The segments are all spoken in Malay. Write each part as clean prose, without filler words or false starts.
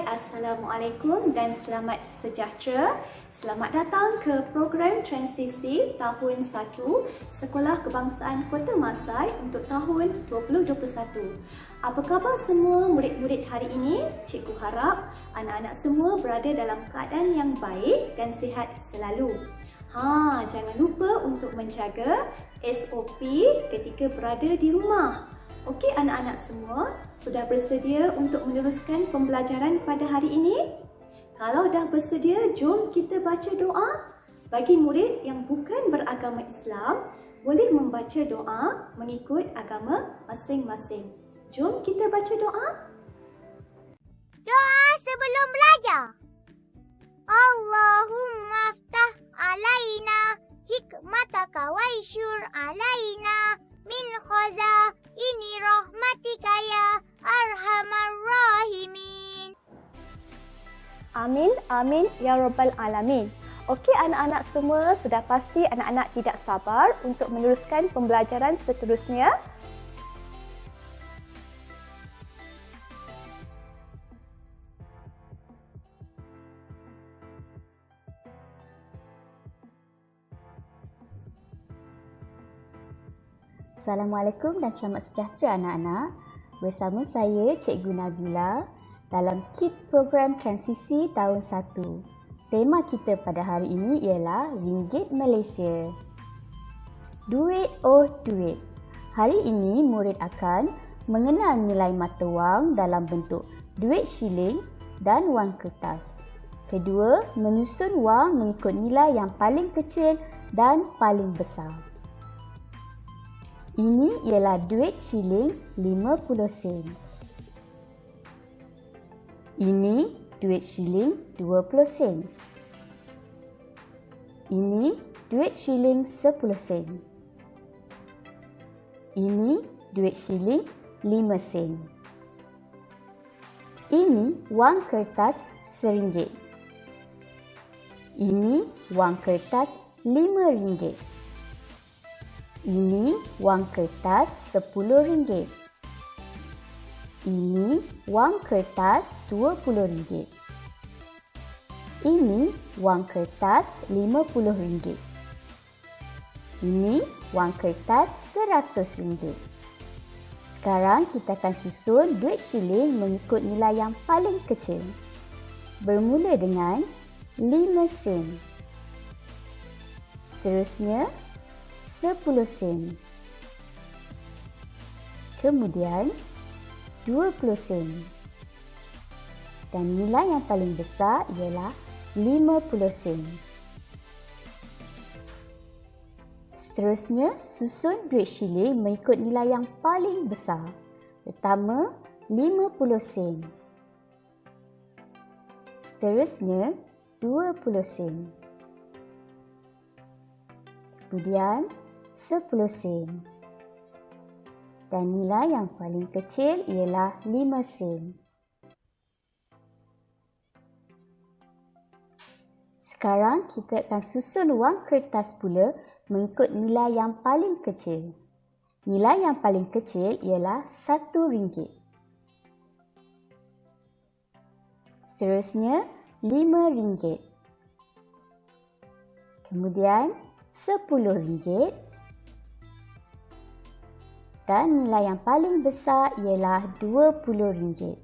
Assalamualaikum dan selamat sejahtera. Selamat datang ke program Transisi Tahun 1 Sekolah Kebangsaan Kota Masai untuk tahun 2021. Apa khabar semua murid-murid hari ini? Cikgu harap anak-anak semua berada dalam keadaan yang baik dan sihat selalu. Jangan lupa untuk menjaga SOP ketika berada di rumah. Okey anak-anak semua, sudah bersedia untuk meneruskan pembelajaran pada hari ini? Kalau dah bersedia, jom kita baca doa. Bagi murid yang bukan beragama Islam, boleh membaca doa mengikut agama masing-masing. Jom kita baca doa. Doa sebelum belajar. Allahumma aftah alaina hikmataka wa isyur alaina min khazaini rahmatika ya arhamar rahimin. Amin, amin, ya Rabbal Alamin. Okey anak-anak semua, sudah pasti anak-anak tidak sabar untuk meneruskan pembelajaran seterusnya. Assalamualaikum dan selamat sejahtera anak-anak. Bersama saya Cikgu Nabila dalam KIT program Transisi Tahun 1. Tema kita pada hari ini ialah Ringgit Malaysia. Duit oh duit. Hari ini murid akan mengenal nilai mata wang dalam bentuk duit shilling dan wang kertas. Kedua, menyusun wang mengikut nilai yang paling kecil dan paling besar. Ini ialah duit shilling 50 sen. Ini duit shilling 20 sen. Ini duit shilling 10 sen. Ini duit shilling 5 sen. Ini wang kertas RM1. Ini wang kertas RM5. Ini wang kertas RM10. Ini wang kertas RM20. Ini wang kertas RM50. Ini wang kertas RM100. Sekarang kita akan susun duit shilling mengikut nilai yang paling kecil. Bermula dengan 5 sen. Seterusnya 10 sen. Kemudian 20 sen. Dan nilai yang paling besar ialah 50 sen. Seterusnya, susun duit shilling mengikut nilai yang paling besar. Pertama, 50 sen. Seterusnya, 20 sen. Kemudian 10 sen. Dan nilai yang paling kecil ialah 5 sen. Sekarang kita akan susun wang kertas pula mengikut nilai yang paling kecil. Nilai yang paling kecil ialah RM1. Seterusnya RM5. Kemudian RM10. Dan nilai yang paling besar ialah RM20.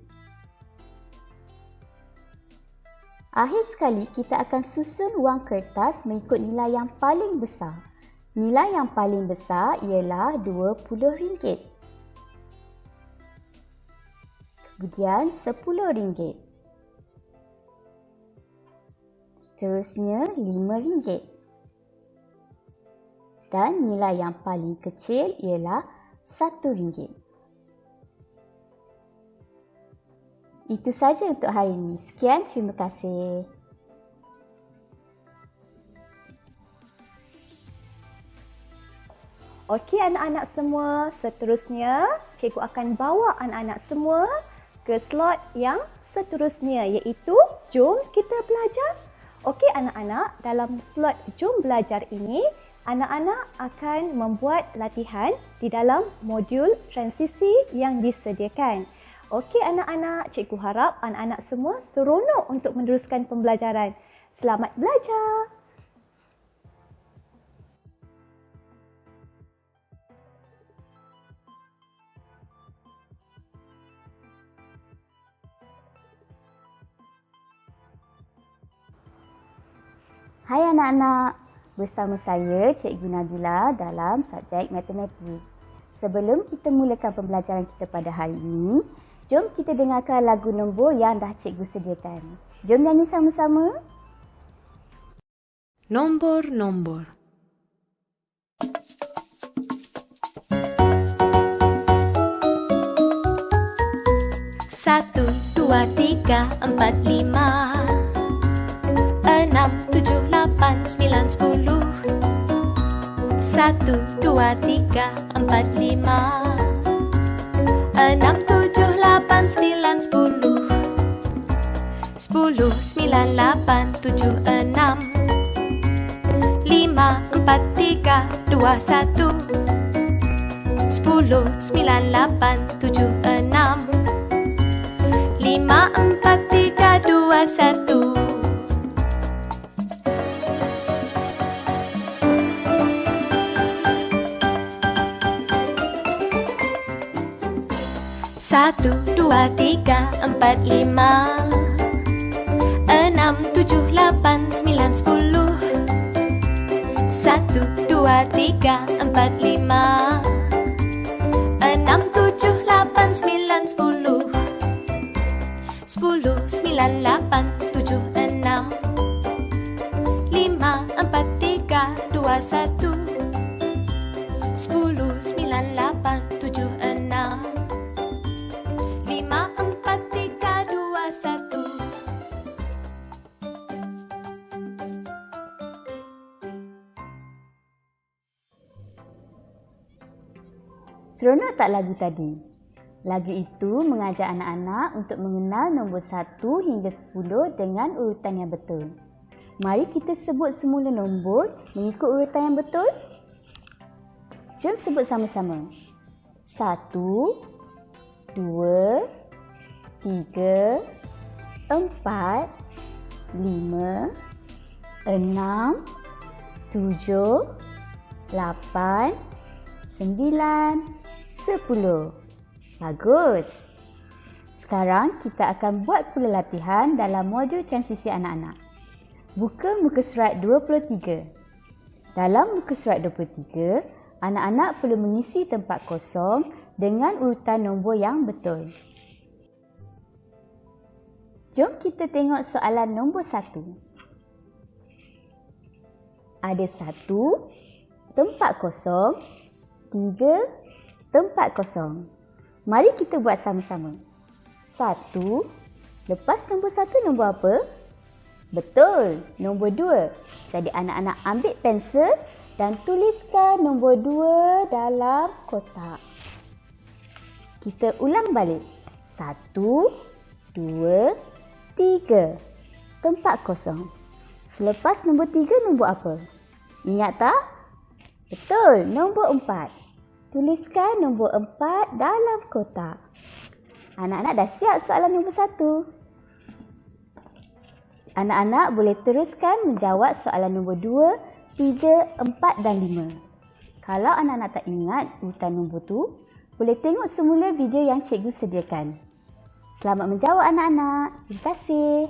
Akhir sekali, kita akan susun wang kertas mengikut nilai yang paling besar. Nilai yang paling besar ialah RM20. Kemudian RM10. Seterusnya RM5. Dan nilai yang paling kecil ialah RM1. Itu saja untuk hari ini. Sekian, terima kasih. Okey anak-anak semua, seterusnya cikgu akan bawa anak-anak semua ke slot yang seterusnya iaitu Jom Kita Belajar. Okey anak-anak, dalam slot Jom Belajar ini, anak-anak akan membuat latihan di dalam modul transisi yang disediakan. Okey anak-anak, cikgu harap anak-anak semua seronok untuk meneruskan pembelajaran. Selamat belajar! Hai anak-anak, bersama saya Cikgu Nabila dalam subjek Matematik. Sebelum kita mulakan pembelajaran kita pada hari ini, jom kita dengarkan lagu nombor yang dah cikgu sediakan. Jom nyanyi sama-sama. Nombor-nombor. 1, 2, 3, 4, 5 6, 7, 8, 9, 10 1, 2, 3, 4, 5 6, 7, 8, 9, 10 10, 9, 8, 7, 6 5, 4, 3, 2, 1 10, 9, 8, 7, 6 5, 4, 3, 2, 1 1, 2, 3, 4, 5 6, 7, 8, 9, 10 1, 2, 3, 4, 5 6, 7, 8, 9, 10 10, 9, 8, 7, 6 5, 4, 3, 2, 1 10, 9, 8, 7, 6 5, 4, 3, 2, 1 Seronok tak lagu tadi? Lagu itu mengajar anak-anak untuk mengenal nombor 1 hingga 10 dengan urutan yang betul. Mari kita sebut semula nombor mengikut urutan yang betul. Jom sebut sama-sama. 1, 2, 3, 4, 5, 6, 7, 8, 9, 10. Bagus. Sekarang kita akan buat pula latihan dalam modul transisi anak-anak. Buka muka surat 23. Dalam muka surat 23, anak-anak perlu mengisi tempat kosong dengan urutan nombor yang betul. Jom kita tengok soalan nombor 1. Ada 1 tempat kosong, 3 tempat kosong. Mari kita buat sama-sama. 1, lepas nombor 1 nombor apa? Betul, nombor 2. Jadi anak-anak ambil pensel dan tuliskan nombor 2 dalam kotak. Kita ulang balik. 1, 2, 3. Tempat kosong. Selepas nombor 3 nombor apa? Ingat tak? Betul, nombor 4. Tuliskan nombor 4 dalam kotak. Anak-anak dah siap soalan nombor 1. Anak-anak boleh teruskan menjawab soalan nombor 2, 3, 4 dan 5. Kalau anak-anak tak ingat urutan nombor tu, boleh tengok semula video yang cikgu sediakan. Selamat menjawab anak-anak. Terima kasih.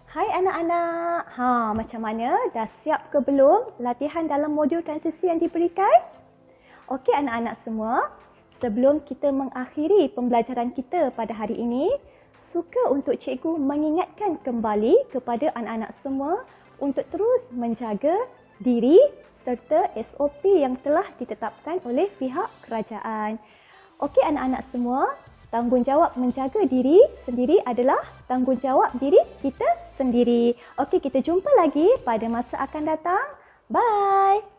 Hai anak-anak, macam mana? Dah siap ke belum latihan dalam modul transisi yang diberikan? Okey anak-anak semua, sebelum kita mengakhiri pembelajaran kita pada hari ini, suka untuk cikgu mengingatkan kembali kepada anak-anak semua untuk terus menjaga diri serta SOP yang telah ditetapkan oleh pihak kerajaan. Okey anak-anak semua, tanggungjawab menjaga diri sendiri adalah tanggungjawab diri kita sendiri. Okey, kita jumpa lagi pada masa akan datang. Bye!